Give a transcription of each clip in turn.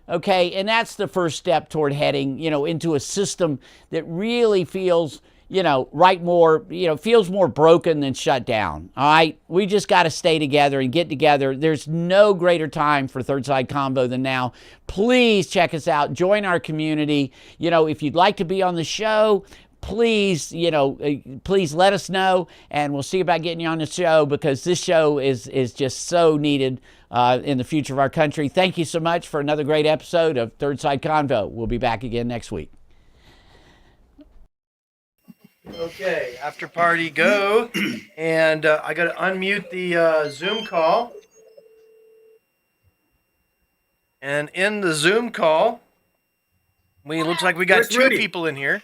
Okay. And that's the first step toward heading, into a system that really feels, feels more broken than shut down. All right. We just got to stay together and get together. There's no greater time for Third Side Convo than now. Please check us out. Join our community. If you'd like to be on the show, please, please let us know, and we'll see about getting you on the show, because this show is just so needed in the future of our country. Thank you so much for another great episode of Third Side Convo. We'll be back again next week. Okay, after party go, and I got to unmute the Zoom call. And in the Zoom call, looks like we got two people in here.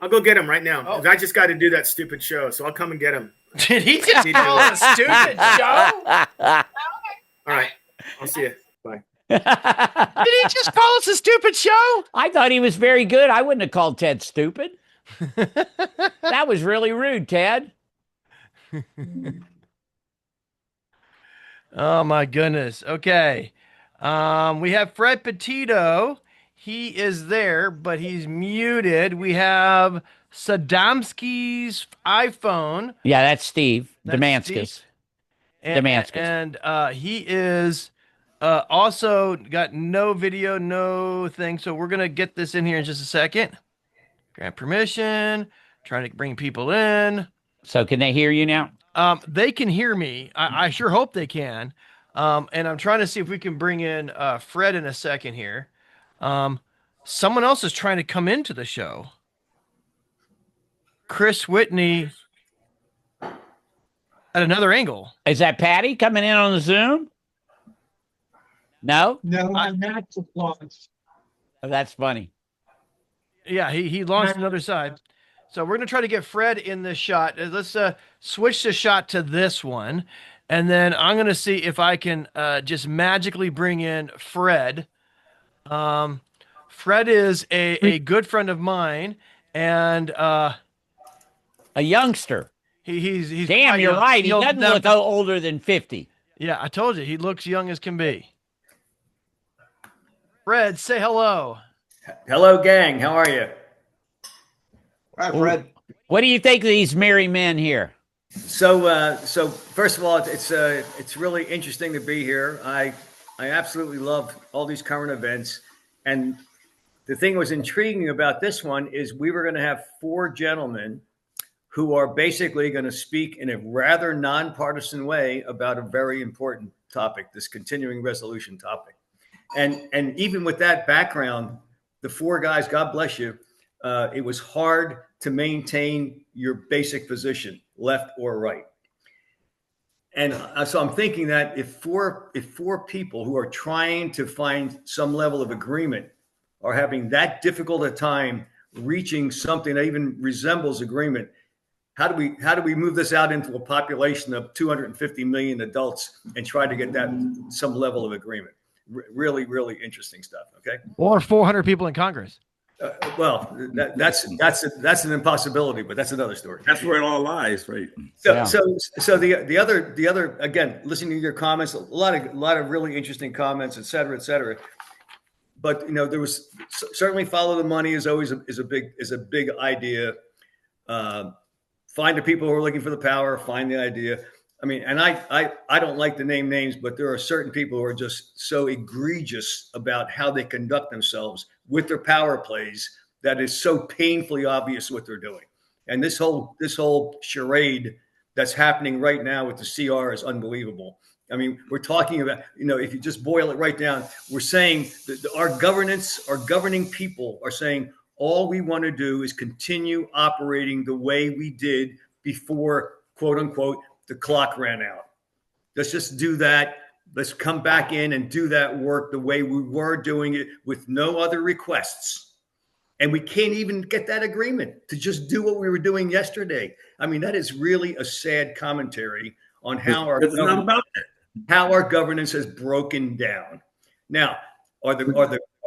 I'll go get him right now. Oh. I just got to do that stupid show, so I'll come and get him. Did he just call a stupid show? All right. I'll see you. Bye. Did he just call us a stupid show? I thought he was very good. I wouldn't have called Ted stupid. That was really rude, Ted. Oh, my goodness. Okay. We have Fred Petito. He is there, but he's muted. We have Saddamski's iPhone. Yeah, that's Steve. Damascus. Damascus. And he is also got no video, no thing. So we're going to get this in here in just a second. Grant permission. Trying to bring people in. So can they hear you now? They can hear me. I sure hope they can. And I'm trying to see if we can bring in Fred in a second here. Someone else is trying to come into the show. Chris Whitney at another angle. Is that Patty coming in on the Zoom? No? No, I'm not launched. Oh, that's funny. Yeah, he launched another side. So we're going to try to get Fred in this shot. Let's switch the shot to this one. And then I'm going to see if I can just magically bring in Fred. Fred is a good friend of mine, and a youngster. He's damn, you're right. He doesn't look older than 50. Yeah, I told you, he looks young as can be. Fred, say hello. Hello, gang. How are you? Hi, Fred. What do you think of these merry men here? So first of all, it's really interesting to be here. I absolutely love all these current events, and the thing that was intriguing about this one is we were going to have four gentlemen who are basically going to speak in a rather nonpartisan way about a very important topic, this continuing resolution topic. And even with that background, the four guys, God bless you, it was hard to maintain your basic position, left or right. And so I'm thinking that if four people who are trying to find some level of agreement are having that difficult a time reaching something that even resembles agreement, how do we move this out into a population of 250 million adults and try to get that some level of agreement? Really, really interesting stuff. Okay. Or 400 people in Congress. Well, that's an impossibility, but that's another story. That's where it all lies, right? So the other again, listening to your comments, a lot of really interesting comments, et cetera, et cetera. But there was certainly follow the money is always a big idea. Find the people who are looking for the power. Find the idea. I mean, and I don't like to name names, but there are certain people who are just so egregious about how they conduct themselves with their power plays that is so painfully obvious what they're doing. And this whole charade that's happening right now with the CR is unbelievable. I mean, we're talking about, if you just boil it right down, we're saying that our governing people are saying all we want to do is continue operating the way we did before, quote unquote, the clock ran out. Let's just do that. Let's come back in and do that work the way we were doing it with no other requests. And we can't even get that agreement to just do what we were doing yesterday. I mean, that is really a sad commentary on how our governance has broken down. Now, are the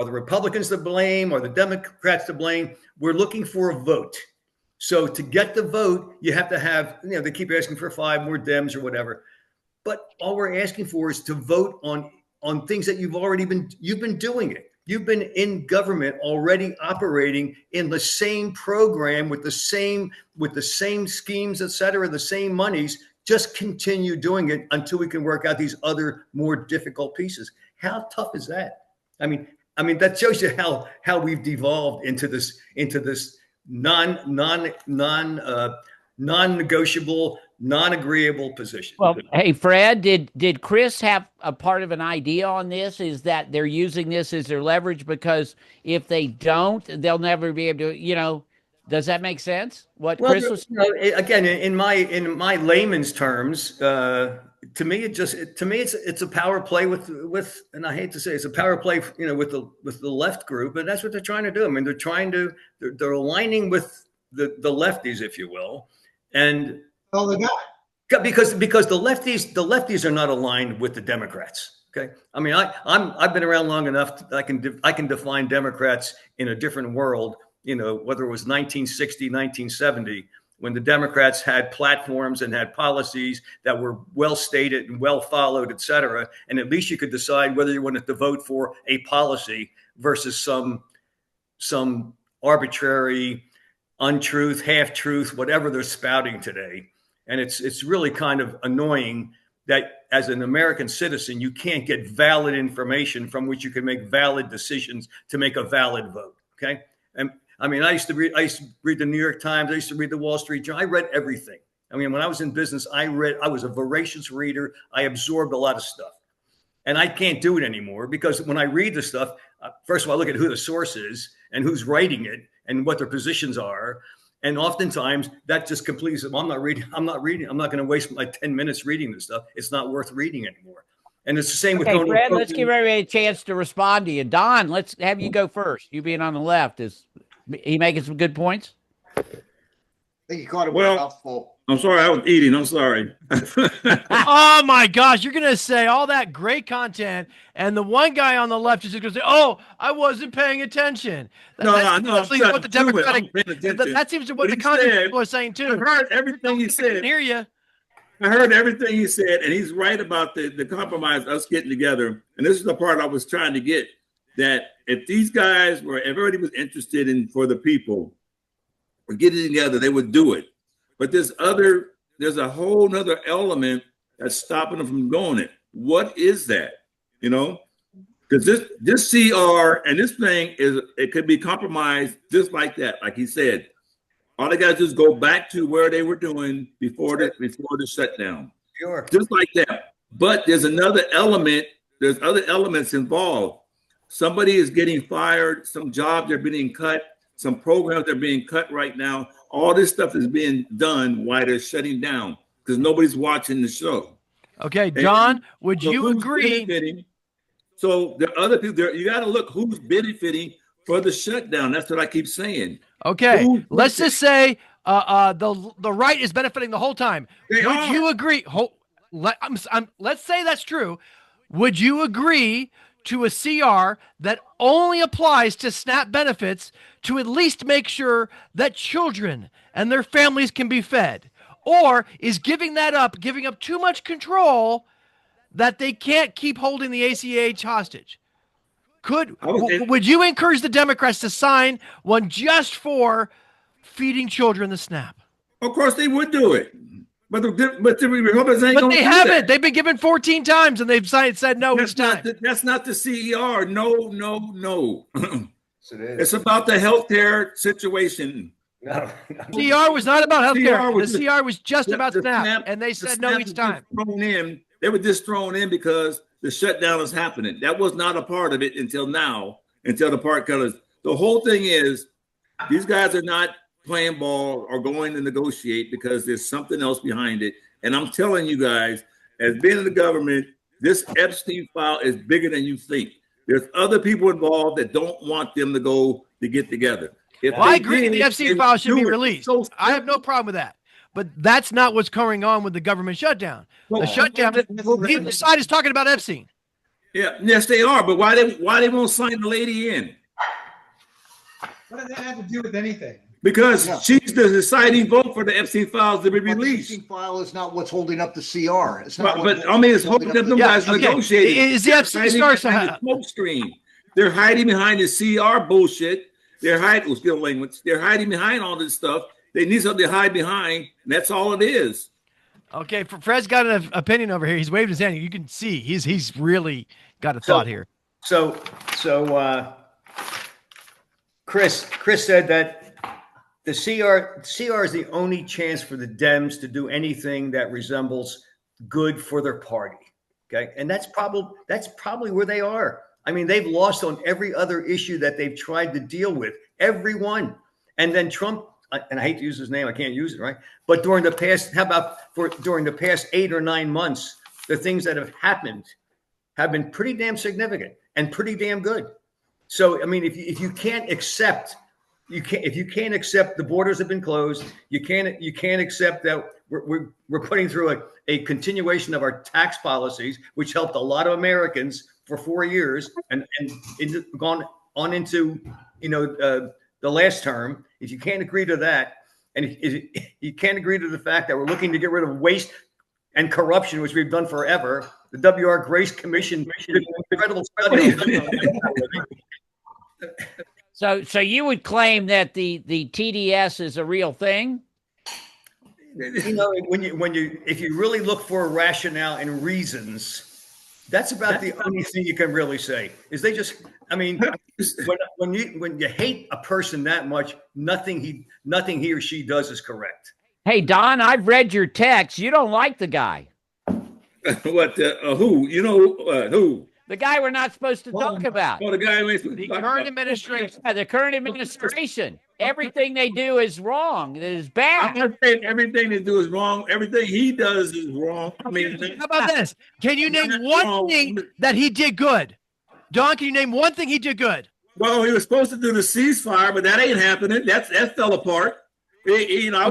Republicans to blame? Are the Democrats to blame? We're looking for a vote. So to get the vote, you have to have, they keep asking for 5 more Dems or whatever. But all we're asking for is to vote on on things that you've been doing it. You've been in government already operating in the same program with the same schemes, et cetera, the same monies. Just continue doing it until we can work out these other more difficult pieces. How tough is that? I mean, that shows you how we've devolved into this non-negotiable, non-agreeable position. Well, hey, Fred, did Chris have a part of an idea on this? Is that they're using this as their leverage because if they don't, they'll never be able to, does that make sense? What Chris was again, in my layman's terms, to me, it's a power play with, and I hate to say it's a power play, with the left group, and that's what they're trying to do. I mean, they're aligning with the lefties, if you will, and They got. because the lefties are not aligned with the Democrats. Okay, I mean, I've been around long enough that I can define Democrats in a different world. Whether it was 1960, 1970, when the Democrats had platforms and had policies that were well stated and well followed, et cetera, and at least you could decide whether you wanted to vote for a policy versus some arbitrary untruth, half truth, whatever they're spouting today. And it's really kind of annoying that as an American citizen, you can't get valid information from which you can make valid decisions to make a valid vote. Okay. And I mean, I used to read the New York Times. I used to read the Wall Street Journal. I read everything. I mean, when I was in business, I was a voracious reader. I absorbed a lot of stuff, and I can't do it anymore because when I read the stuff, first of all, I look at who the source is and who's writing it and what their positions are. And oftentimes that just completely, I'm not reading. I'm not going to waste my 10 minutes reading this stuff. It's not worth reading anymore. And it's the same with Fred, let's give everybody a chance to respond to you. Don, let's have you go first. You being on the left, is he making some good points? I think you caught it Well, mouthful. I'm sorry, I was eating. I'm sorry. Oh my gosh, you're gonna say all that great content, and the one guy on the left is just gonna say, "Oh, I wasn't paying attention." No, That's I'm actually trying what the to do it. Democratic. I'm paying attention. That seems to what What the he content said, people are saying I too. heard everything he I can said. hear you. I heard everything he said, and he's right about the compromise, us getting together. And this is the part I was trying to get, that if these guys were, if everybody was interested in for the people, or getting together, they would do it. But there's a whole nother element that's stopping them from doing it. What is that? Because this CR and this thing it could be compromised just like that, like he said. All they got to do is go back to where they were doing before the shutdown. Sure. Just like that. But there's another element. There's other elements involved. Somebody is getting fired. Some jobs are being cut. Some programs are being cut right now. All this stuff is being done while they're shutting down because nobody's watching the show. Okay, John, would you who's agree? benefiting? So there are other people there. You got to look who's benefiting for the shutdown. That's what I keep saying. Okay, let's just say the right is benefiting the whole time. Would you agree? Let's say that's true. Would you agree to a CR that only applies to SNAP benefits to at least make sure that children and their families can be fed? Or is giving up too much control that they can't keep holding the ACH hostage? Would you encourage the Democrats to sign one just for feeding children the SNAP? Of course they would do it. But the Republicans ain't But going to they do haven't. that. They've been given 14 times, and they've said no. It's time. That's not the CER. No. Yes, it is. It's about the healthcare situation. No. CR was not about healthcare. was The CR was just about the SNAP, and they said no SNAP each was time. just thrown in. They were just thrown in because the shutdown is happening. That was not a part of it until now, until the part colors. The whole thing is these guys are not playing ball or going to negotiate because there's something else behind it. And I'm telling you guys, as being in the government, this Epstein file is bigger than you think. There's other people involved that don't want them to get together. I agree. The Epstein file should be released. I have no problem with that. But that's not what's going on with the government shutdown. The shutdown, the side is talking about Epstein. Yeah, yes, they are. But why they won't sign the lady in? What does that have to do with anything? Because Yeah. she's the deciding vote for the Epstein files to be But the released. Epstein file is not what's holding up the CR. It's not. But I mean, it's holding up them Yeah, guys okay. negotiating. Is the They're Epstein hiding starts behind the smoke screen. They're hiding behind the CR bullshit. They're hiding, skill language. They're hiding behind all this stuff. They need something to hide behind, and that's all it is. Okay, Fred's got an opinion over here. He's waving his hand. You can see he's really got a thought here. So, Chris said that the CR is the only chance for the Dems to do anything that resembles good for their party. Okay, and that's probably where they are. I mean, they've lost on every other issue that they've tried to deal with, every one. And then Trump, and I hate to use his name, I can't use it, right? But during the past 8 or 9 months, the things that have happened have been pretty damn significant and pretty damn good. So, I mean, if you can't accept, if you can't accept the borders have been closed, you can't accept that we're putting through a continuation of our tax policies, which helped a lot of Americans for 4 years and gone on into, the last term. If you can't agree to that, and if you can't agree to the fact that we're looking to get rid of waste and corruption, which we've done forever, the W.R. Grace Commission did an incredible study. So you would claim that the TDS is a real thing? If you really look for a rationale and reasons, that's about the only thing you can really say. Is they just, I mean, when you hate a person that much, nothing he or she does is correct. Hey, Don, I've read your text. You don't like the guy. What? Who? Who? The guy we're not supposed to talk about. Oh, the guy we The current administration. Yeah, the current administration. Everything they do is wrong. It is bad. I'm not saying everything they do is wrong. Everything he does is wrong. I mean, How about this? Can you name one thing that he did good? Don, can you name one thing he did good? well, he was supposed to do the ceasefire, but that ain't happening. That fell apart. I was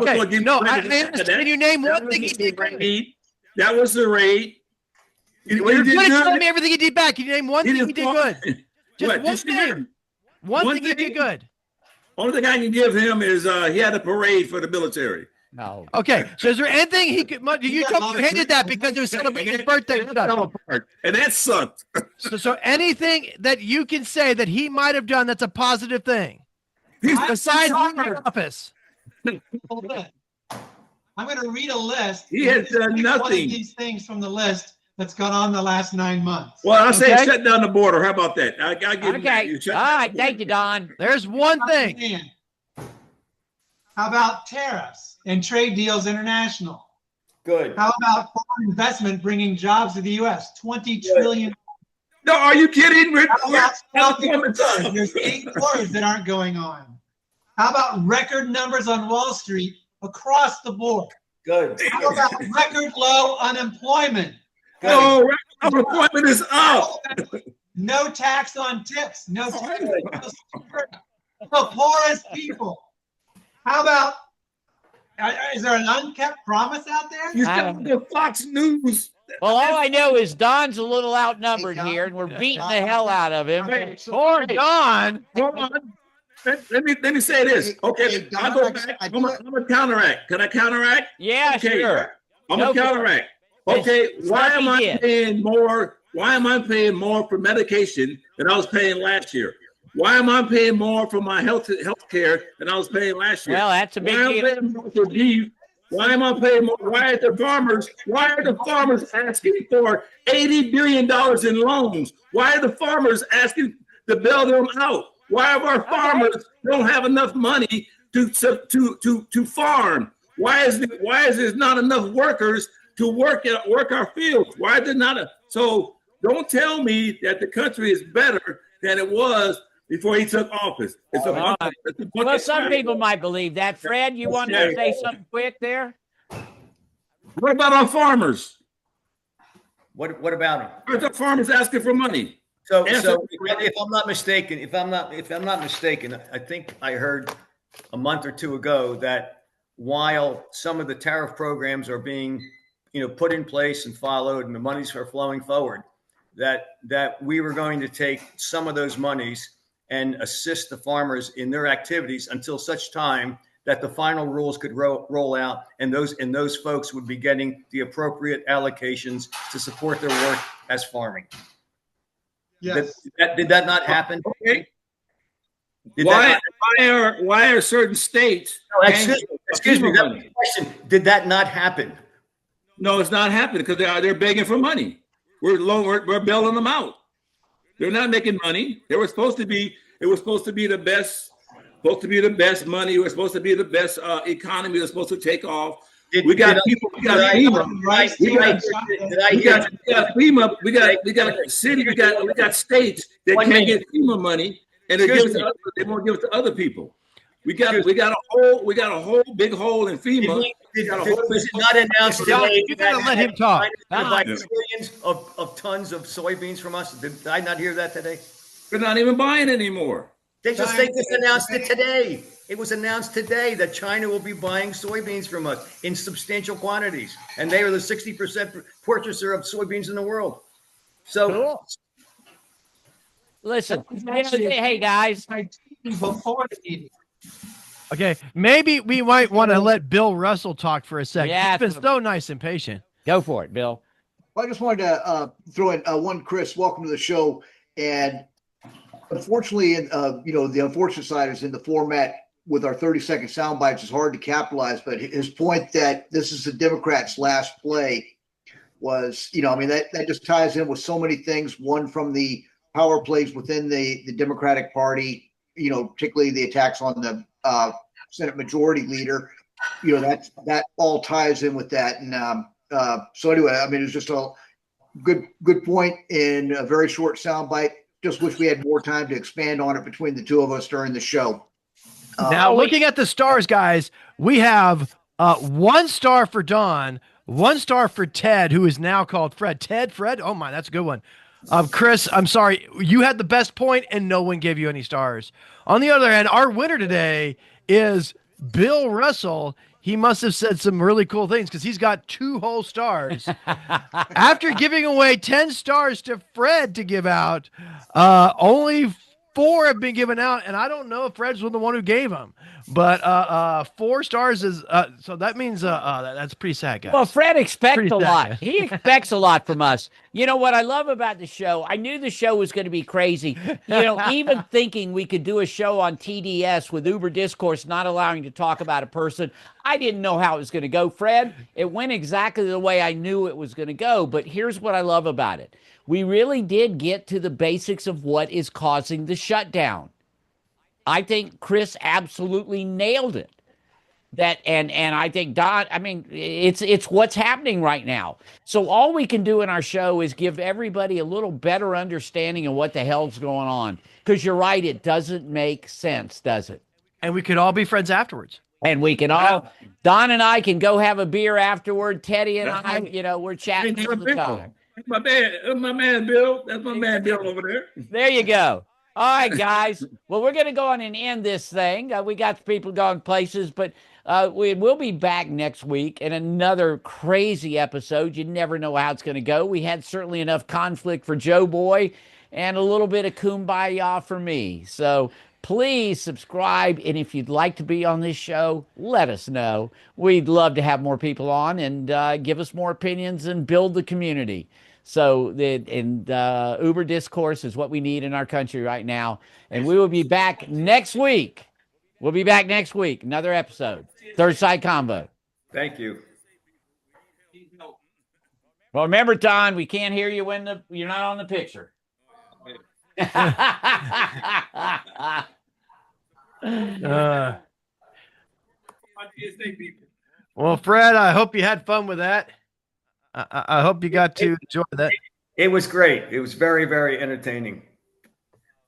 Okay, going to give no, credit I to understand. that. Can you name That one thing he was did the good? raid. That was the raid. What You're he did good at good, telling me everything he did bad. Can you name one thing he did fought- good? Just What, one this year? thing. One thing he did good. Only thing I can give him is he had a parade for the military. No. Okay, so is there anything he could? You told me you hated that because it was celebrating his birthday. It fell apart, and that sucked. So anything that you can say that he might have done that's a positive thing, He's besides leaving office. Hold on. I'm going to read a list. He has done Pick One of nothing. these things from the list that's gone on the last 9 months. Well, I say Okay. shut down the border. How about that? I give him that. Okay. You All shut down right. the Thank you, Don. There's one thing. Man. How about tariffs and trade deals international? Good. How about foreign investment bringing jobs to the U.S.? 20 trillion. No, are you kidding? How about there's 8 wars that aren't going on. How about record numbers on Wall Street across the board? Good. How about record low unemployment? No, unemployment is up. No tax on tips. No tax on the poorest people. How about, is there an unkept promise out there? You got the Fox News. Well, all I know is Don's a little outnumbered here, and we're beating the hell out of him. Poor Don. Hold on. Let me say this. Okay, I'll go back. I'm gonna counteract. Can I counteract? Yeah, Okay. sure. I'm Go gonna for it. counteract. Okay, why am I Stuff he did. paying more? Why am I paying more for medication than I was paying last year? Why am I paying more for my health care than I was paying last year? Well, that's a big Why am I deal. paying more for beef? Why am I paying more? Why are the farmers asking for $80 billion in loans? Why are the farmers asking to bail them out? Why are our farmers don't have enough money to farm? Why is there not enough workers to work our fields? Why is there not so don't tell me that the country is better than it was before he took office. Well, some people might believe that. Fred, you want to say something quick there? What about our farmers? What about them? Why are the farmers asking for money? So Answer. if I'm not mistaken, I think I heard a month or two ago that while some of the tariff programs are being, put in place and followed, and the monies are flowing forward, that we were going to take some of those monies and assist the farmers in their activities until such time that the final rules could roll out, and those folks would be getting the appropriate allocations to support their work as farming. Yes. Did that not happen? Okay. Did Why that not, why are certain states? no, excuse me. That was the question. Did that not happen? No, it's not happening because they're begging for money. We're bailing them out. They're not making money. They were supposed to be. It was supposed to be the best. Supposed to be the best money. We're supposed to be the best economy. We're supposed to take off. We got FEMA. We got FEMA. We got city. We got states that can't get FEMA money, and they won't give it to other people. We got a whole big hole in FEMA. Was it not announced today? You gotta let him talk. Buy trillions of tons of soybeans from us. Did I not hear that today? They're not even buying anymore. They just announced it today. It was announced today that China will be buying soybeans from us in substantial quantities, and they are the 60% purchaser of soybeans in the world. So, Cool. Listen, hey guys. Before the meeting. Okay, maybe we might want to let Bill Russell talk for a second. Yeah, He's been so nice and patient. Go for it, Bill. Well, I just wanted to throw in one, Chris, welcome to the show. And unfortunately, the unfortunate side is in the format with our 30-second sound bites is hard to capitalize. But his point that this is the Democrats' last play was, that just ties in with so many things. One, from the power plays within the Democratic Party, particularly the attacks on the Senate Majority Leader. That all ties in with that. And so anyway, it was just a good point in a very short soundbite. Just wish we had more time to expand on it between the two of us during the show. Now, looking at the stars, guys, we have 1 star for Don, 1 star for Ted, who is now called Fred. Fred? Oh my, that's a good one. Chris, I'm sorry. You had the best point and no one gave you any stars. On the other hand, our winner today is Bill Russell. He must have said some really cool things because he's got 2 whole stars. After giving away 10 stars to Fred to give out, only 4 have been given out, and I don't know if Fred's the one who gave them. But 4 stars is so that means that's pretty sad, guys. Well, Fred expects Pretty a lot. sad. He expects a lot from us. You know what I love about the show? I knew the show was going to be crazy. Even thinking we could do a show on TDS with Uber Discourse not allowing to talk about a person, I didn't know how it was going to go, Fred. It went exactly the way I knew it was going to go. But here's what I love about it. We really did get to the basics of what is causing the shutdown. I think Chris absolutely nailed it. And I think Don, it's what's happening right now. So all we can do in our show is give everybody a little better understanding of what the hell's going on. Because you're right, it doesn't make sense, does it? And we could all be friends afterwards. And we can all, Don and I can go have a beer afterward. Teddy and I, we're chatting all the time. That's my man, Bill. That's my man, Bill, over there. There you go. All right, guys. Well, we're going to go on and end this thing. We got people going places, but we'll be back next week in another crazy episode. You never know how it's going to go. We had certainly enough conflict for Joe Boy and a little bit of kumbaya for me. So please subscribe. And if you'd like to be on this show, let us know. We'd love to have more people on and give us more opinions and build the community. So Uber Discourse is what we need in our country right now. And we will be back next week. We'll be back next week. Another episode. Third Side Convo. thank you. Well, remember, Don, we can't hear you when you're not on the picture. Well, Fred, I hope you had fun with that. I hope you got to enjoy that. It was great. It was very, very entertaining.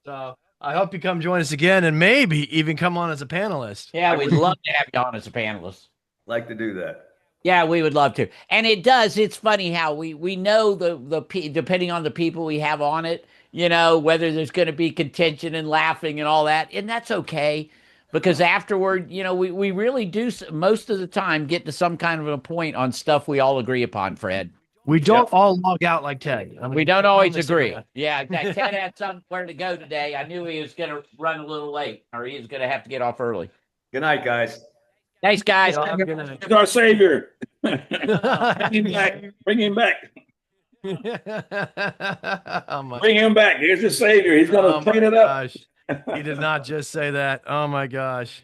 So I hope you come join us again and maybe even come on as a panelist. Yeah, we'd love to have you on as a panelist. Like to do that. Yeah, we would love to. And it's funny how we know the depending on the people we have on it, whether there's going to be contention and laughing and all that. And that's okay. Because afterward, we really do most of the time get to some kind of a point on stuff we all agree upon, Fred. We don't all log out like Ted. I mean, We don't always on this agree. internet. Yeah, that Ted had somewhere to go today. I knew he was going to run a little late, or he was going to have to get off early. Good night, guys. Thanks, guys. Y'all have a good night. He's our savior. Bring him back. Bring him back. Oh my Bring him back. Here's the savior. He's gonna clean it up. gosh. He did not just say that. Oh my gosh.